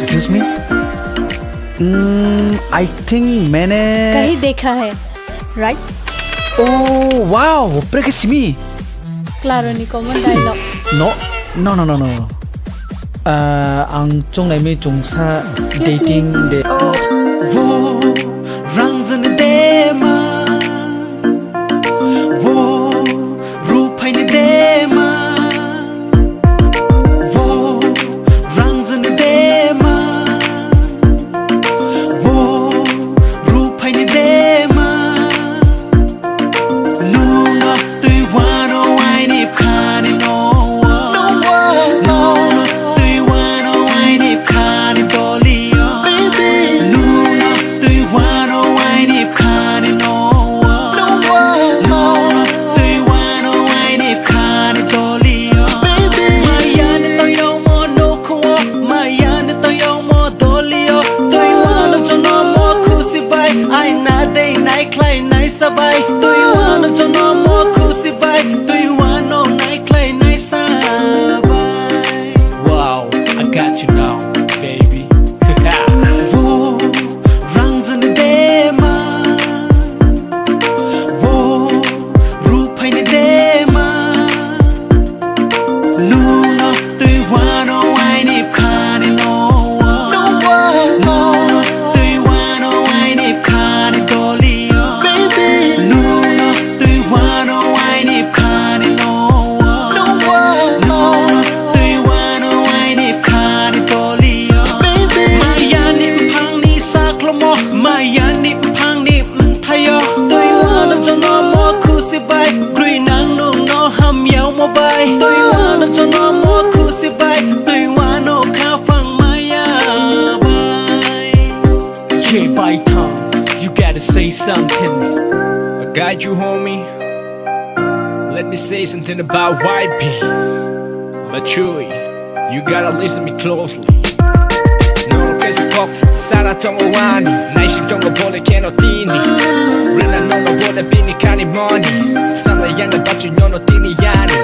Excuse me? I think मैंने कहीं देखा है, right? Oh wow, Prekasimi. Claro ni common dialogue. No. Ang chung này mi chung sa dating de. Wo rang zan de ma. Wo ru phai ne de ma. Wo rang zan de ma. Wo ru phai ne de ma. No no tui wa no ai ni kha ni no. Wow, I got you now, baby. Wo rang zan de ma. Wo ru phai ne de ma. Nu no tui wa no ai ni kha ni no. No tui wa no ai ni kha ni doli yo. Baby, nu no tui wa no ai ni kha ni no. No tui wa no ai ni kha ni doli yo. Baby, maya ni phang ni sak lo mo. Maya ni phang ni thayo. Tui wa no cho no mo khu si bai. Grui nang nong no ham yao mo bai. Tui wa no cho no mo khu si bai. Tui wa no kha phang maya bai. Yeah, by time, you gotta say something. I got you, homie. Let me say something about YP. But Chewy, you gotta listen me closely. No case of pop, Sara tongo wani. Naishi tongo bole keno tini. Rena no bole bini kani money. Stana yana bachi no tini yani.